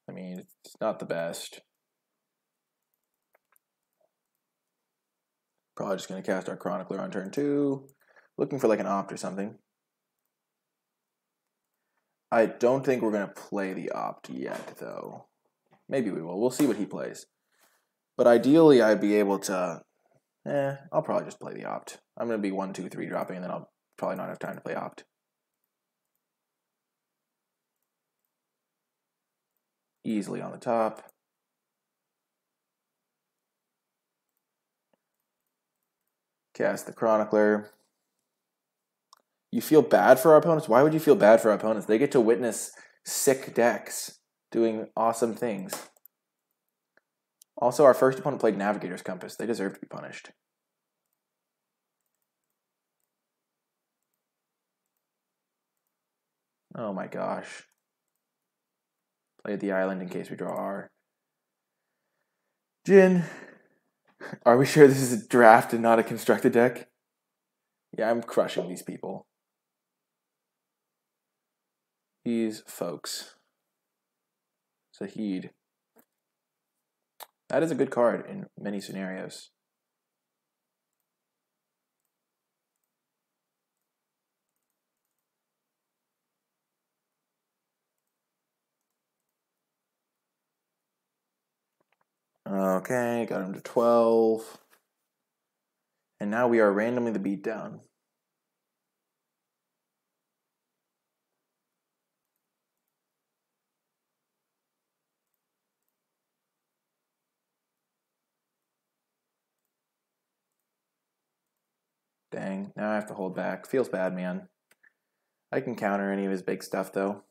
I mean, it's not the best. Probably just going to cast our Chronicler on turn 2. Looking for like an opt or something. I don't think we're going to play the opt yet, though. Maybe we will. We'll see what he plays. But ideally, I'd be able to... I'll probably just play the opt. I'm going to be 1, 2, 3 dropping, and then I'll probably not have time to play opt. Easily on the top. Cast the Chronicler. You feel bad for our opponents? Why would you feel bad for our opponents? They get to witness sick decks doing awesome things. Also, our first opponent played Navigator's Compass. They deserve to be punished. Oh my gosh. Played the island in case we draw our Djinn. Are we sure this is a draft and not a constructed deck? Yeah, I'm crushing these people. These folks. Zahid. That is a good card in many scenarios. Okay, got him to 12. And now we are randomly the beatdown. Dang, now I have to hold back. Feels bad, man. I can counter any of his big stuff, though.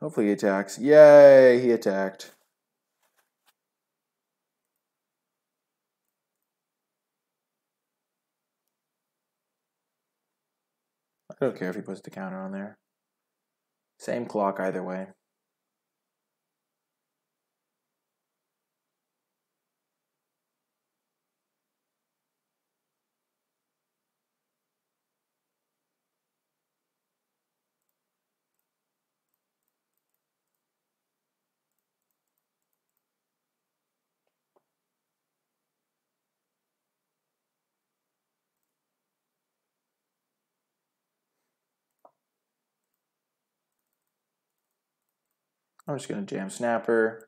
Hopefully he attacks. Yay, he attacked. I don't care if he puts the counter on there. Same clock either way. I'm just going to jam snapper.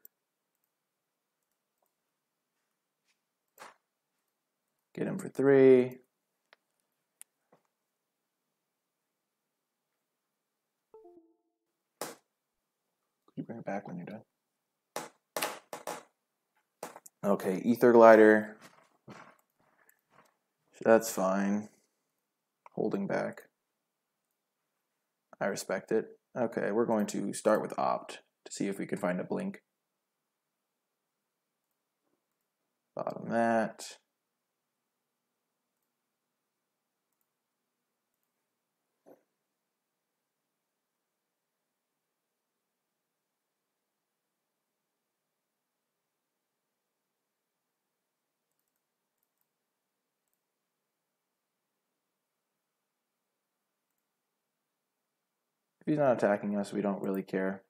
Get him for 3. Could you bring it back when you're done? Okay, Ether Glider. That's fine. Holding back. I respect it. Okay, we're going to start with opt to see if we can find a blink. Bottom that. If he's not attacking us, we don't really care.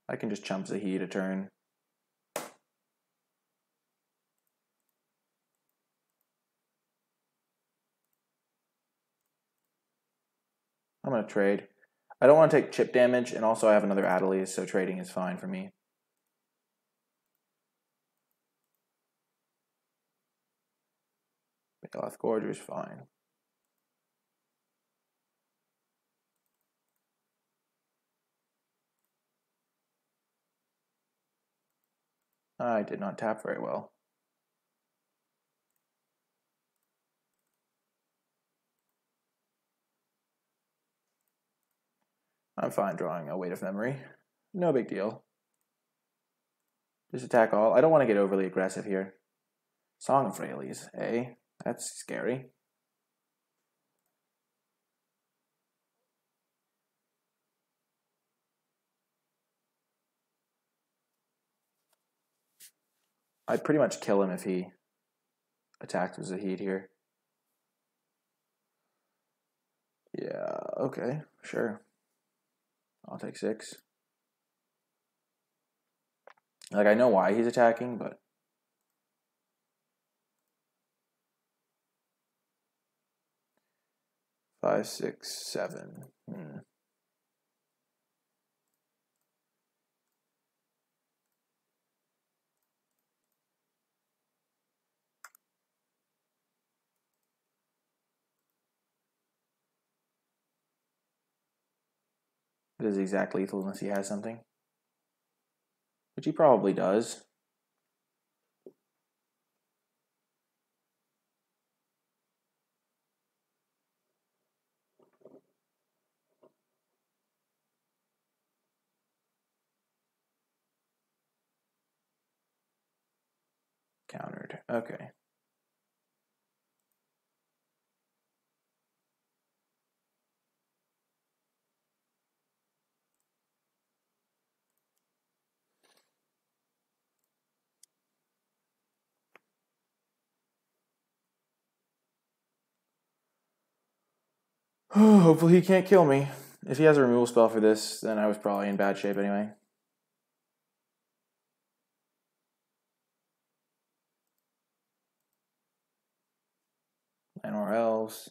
I can just chump Zahid a turn. I'm going to trade. I don't want to take chip damage, and also I have another Adelies, so trading is fine for me. Baloth Gorger's fine. I did not tap very well. I'm fine drawing a Weight of Memory. No big deal. Just attack all. I don't want to get overly aggressive here. Song of Fraley's, eh? That's scary. I'd pretty much kill him if he attacked with Zahid here. Yeah, okay, sure. I'll take 6. Like, I know why he's attacking, but... Five, 6, 7. It is exact lethal unless he has something. Which he probably does. Countered. Okay. Hopefully he can't kill me. If he has a removal spell for this, then I was probably in bad shape anyway. And or else.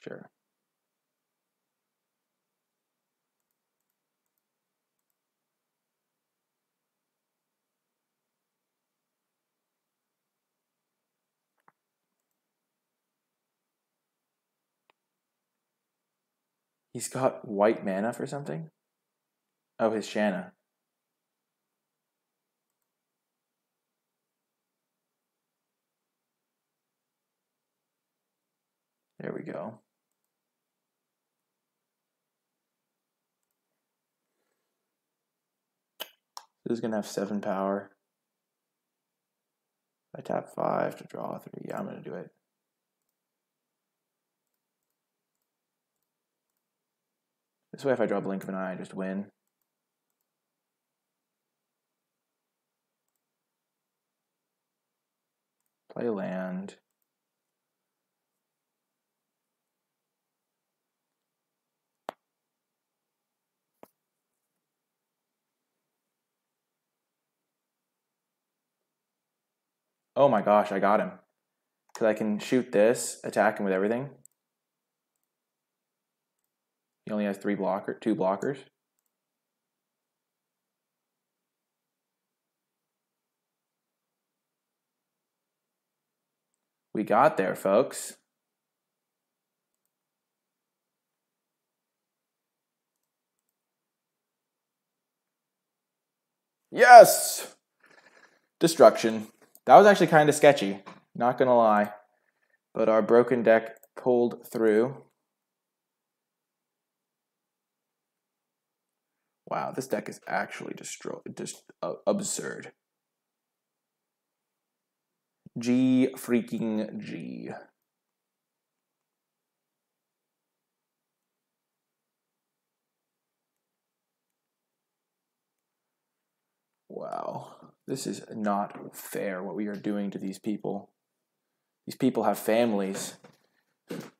Sure. He's got white mana for something? Oh, his Shanna. There we go. This is going to have 7 power. I tap 5 to draw 3. Yeah, I'm going to do it. This way, if I draw Blink of an Eye, I just win. Play land. Oh my gosh, I got him. Because I can shoot this, attack him with everything. He only has two blockers. We got there, folks. Yes! Destruction. That was actually kind of sketchy, not gonna lie. But our broken deck pulled through. Wow, this deck is actually just absurd. G freaking G. Wow, this is not fair what we are doing to these people. These people have families.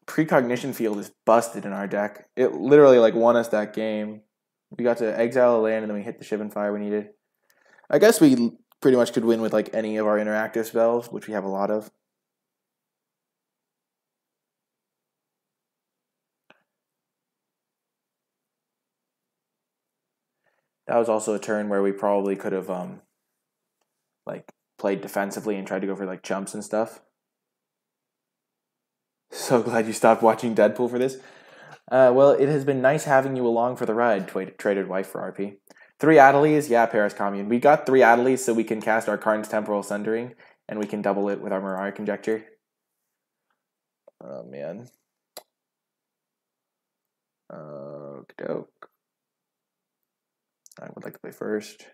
Precognition Field is busted in our deck. It literally like won us that game. We got to exile a land and then we hit the Shivan Fire we needed. I guess we pretty much could win with like any of our interactive spells, which we have a lot of. That was also a turn where we probably could have like played defensively and tried to go for like chumps and stuff. So glad you stopped watching Deadpool for this. Well, it has been nice having you along for the ride, traded wife for RP. 3 Adelies, yeah, Paris Commune. We got 3 Adelies so we can cast our Karn's Temporal Sundering, and we can double it with our Mirage Conjecture. Oh, man. Okey-doke. I would like to play first.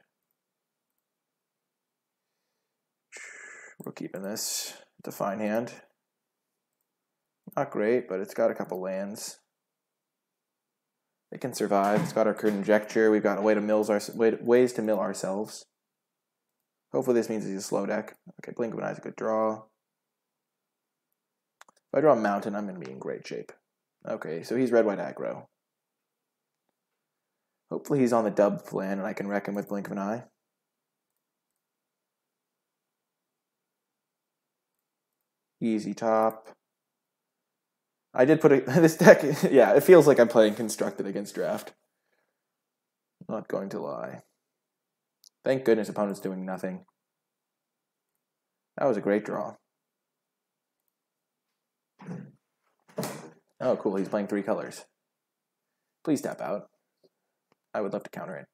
We're keeping this. It's a fine hand. Not great, but it's got a couple lands. It can survive. It's got our Conjecture. We've got a way to ways to mill ourselves. Hopefully this means it's a slow deck. Okay, Blink of an Eye is a good draw. If I draw a Mountain, I'm going to be in great shape. Okay, so he's red-white aggro. Hopefully he's on the dub land and I can wreck him with Blink of an Eye. Easy top. I did put this deck, yeah, it feels like I'm playing Constructed against Draft. Not going to lie. Thank goodness opponent's doing nothing. That was a great draw. Oh, cool, he's playing 3 colors. Please tap out. I would love to counter it.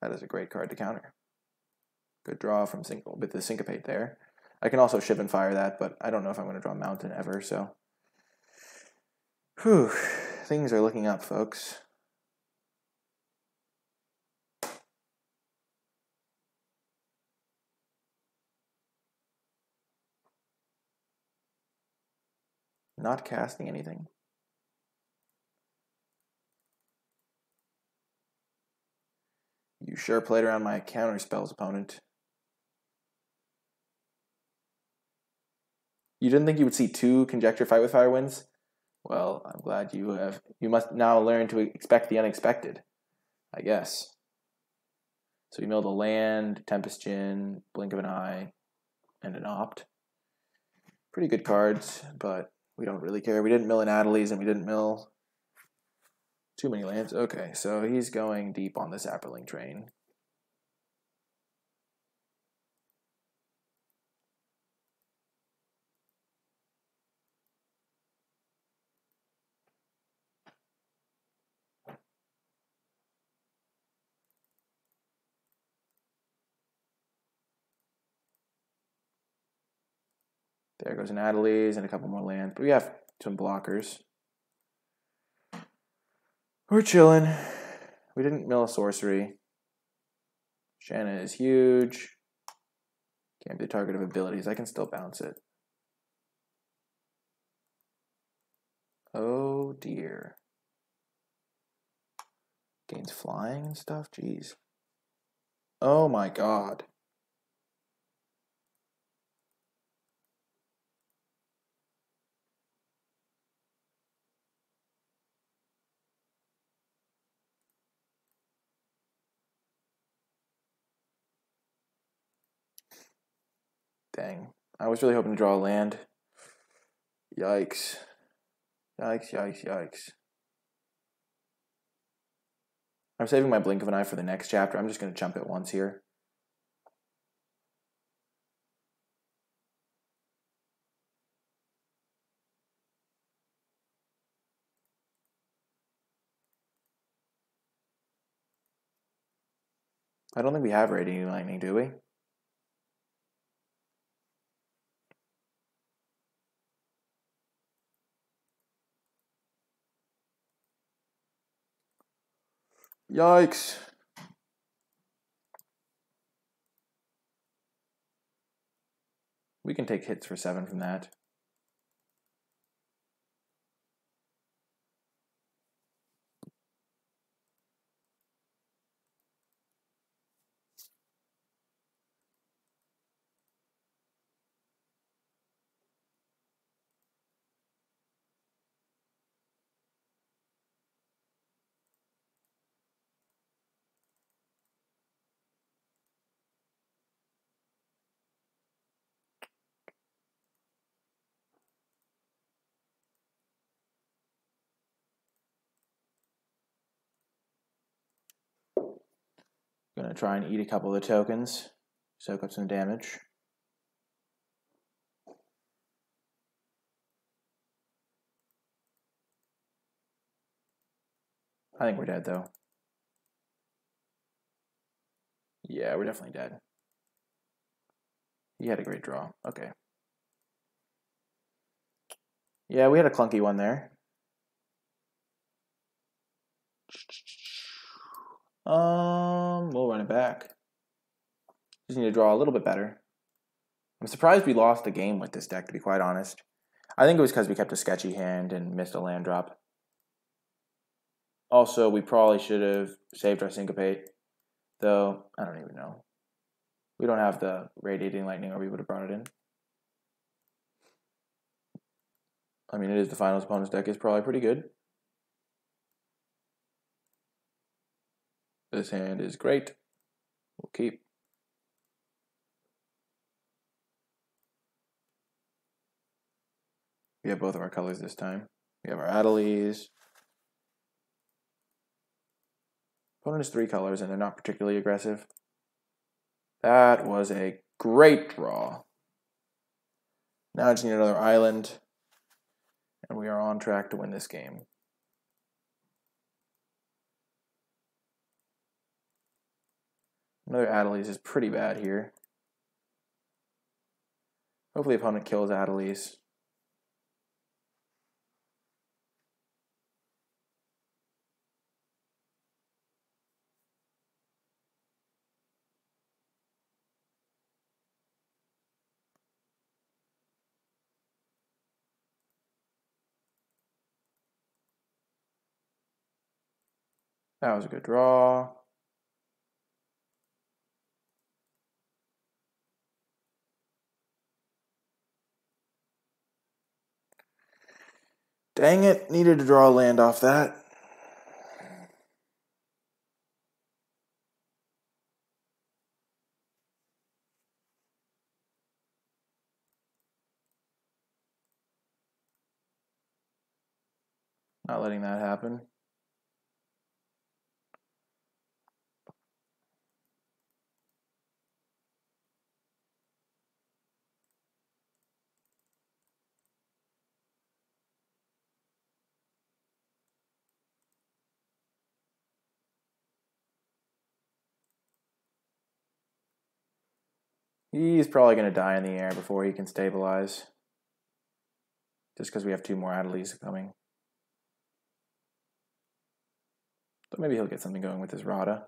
That is a great card to counter. Good draw from with the Syncopate there. I can also Shivan Fire that, but I don't know if I'm going to draw Mountain ever, so. Whew, things are looking up, folks. Not casting anything. You sure played around my counter spells, opponent. You didn't think you would see 2 Conjecture Fight with Fire wins? Well, I'm glad you have. You must now learn to expect the unexpected, I guess. So we milled a land, Tempest Djinn, Blink of an Eye, and an Opt. Pretty good cards, but we don't really care. We didn't mill an Adelies and we didn't mill too many lands. Okay, so he's going deep on the Sapperling train. There goes an Adelies and a couple more lands. But we have some blockers. We're chilling. We didn't mill a sorcery. Shanna is huge. Can't be the target of abilities. I can still bounce it. Oh dear. Gains flying and stuff? Jeez. Oh my god. Dang. I was really hoping to draw a land. Yikes. Yikes, yikes, yikes. I'm saving my blink of an eye for the next chapter. I'm just going to jump it once here. I don't think we have Radiating Lightning, do we? Yikes. We can take hits for 7 from that. Gonna try and eat a couple of the tokens, soak up some damage. I think we're dead though. Yeah, we're definitely dead. He had a great draw. Okay. Yeah, we had a clunky one there. We'll run it back. Just need to draw a little bit better. I'm surprised we lost the game with this deck, to be quite honest. I think it was because we kept a sketchy hand and missed a land drop. Also, we probably should have saved our Syncopate, though I don't even know. We don't have the Radiating Lightning, or we would have brought it in. I mean, it is the finals opponent's deck is probably pretty good. This hand is great. We'll keep. We have both of our colors this time. We have our Adelies. Opponent has 3 colors, and they're not particularly aggressive. That was a great draw. Now I just need another island, and we are on track to win this game. Another Adelies is pretty bad here. Hopefully the opponent kills Adelies. That was a good draw. Dang it, needed to draw a land off that. Not letting that happen. He's probably going to die in the air before he can stabilize. Just because we have 2 more Adelies coming. But maybe he'll get something going with his Rada.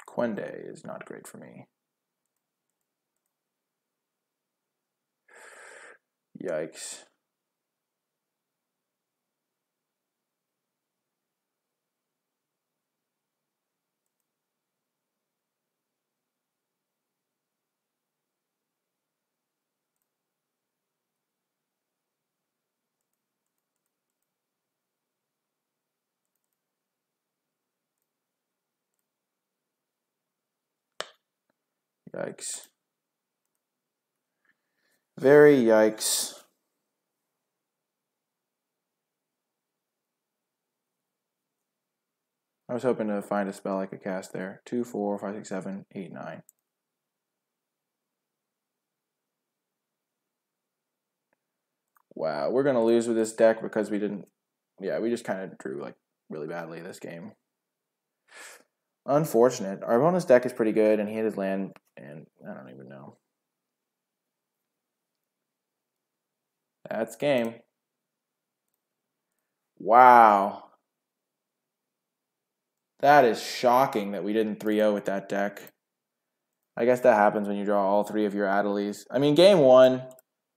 Quende is not great for me. Yikes. Yikes. Very yikes. I was hoping to find a spell I could cast there. 2, 4, 5, 6, 7, 8, 9. Wow, we're going to lose with this deck because we didn't... Yeah, we just kind of drew like really badly this game. Unfortunate. Our opponent's deck is pretty good, and he had his land, and I don't even know. That's game. Wow. That is shocking that we didn't 3-0 with that deck. I guess that happens when you draw all 3 of your Adelies. I mean, game 1,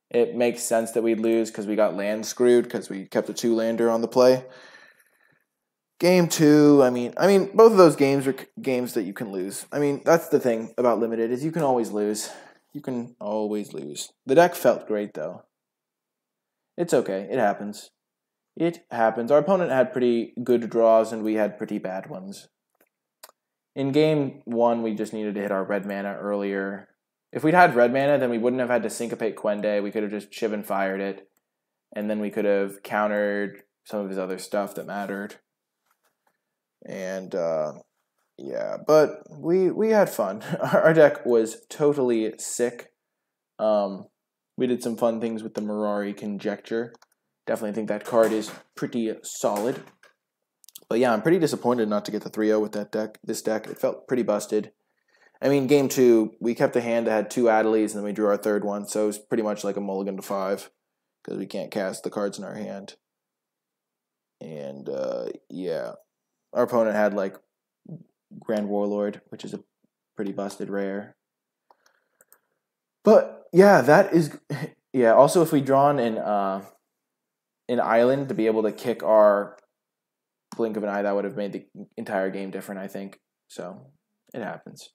it makes sense that we'd lose because we got land screwed because we kept a 2-lander on the play. Game 2, I mean, both of those games are games that you can lose. I mean, that's the thing about Limited is you can always lose. You can always lose. The deck felt great, though. It's okay. It happens. It happens. Our opponent had pretty good draws, and we had pretty bad ones. In game 1, we just needed to hit our red mana earlier. If we'd had red mana, then we wouldn't have had to syncopate Quende. We could have just Shivan fired it, and then we could have countered some of his other stuff that mattered. And, yeah, but we had fun. Our deck was totally sick. We did some fun things with the Mirari Conjecture. Definitely think that card is pretty solid. But yeah, I'm pretty disappointed not to get the 3-0 with that deck. This deck, it felt pretty busted. I mean, game 2, we kept a hand that had 2 Adelies, and then we drew our third one, so it was pretty much like a mulligan to 5, because we can't cast the cards in our hand. And, yeah. Our opponent had, like, Grand Warlord, which is a pretty busted rare. But, yeah, that is... Yeah, also if we'd drawn an island to be able to kick our blink of an eye, that would have made the entire game different, I think. So, it happens.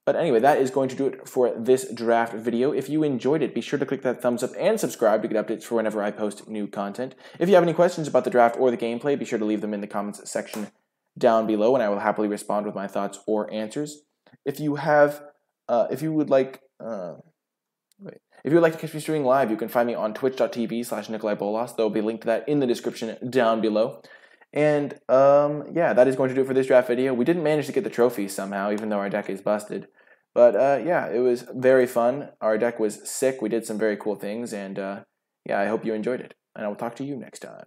But anyway, that is going to do it for this draft video. If you enjoyed it, be sure to click that thumbs up and subscribe to get updates for whenever I post new content. If you have any questions about the draft or the gameplay, be sure to leave them in the comments section down below, and I will happily respond with my thoughts or answers. If you would like to catch me streaming live, you can find me on twitch.tv/NicolaiBolas. There will be a link to that in the description down below. And, yeah, that is going to do it for this draft video. We didn't manage to get the trophy somehow, even though our deck is busted. But, yeah, it was very fun. Our deck was sick. We did some very cool things. And, yeah, I hope you enjoyed it. And I will talk to you next time.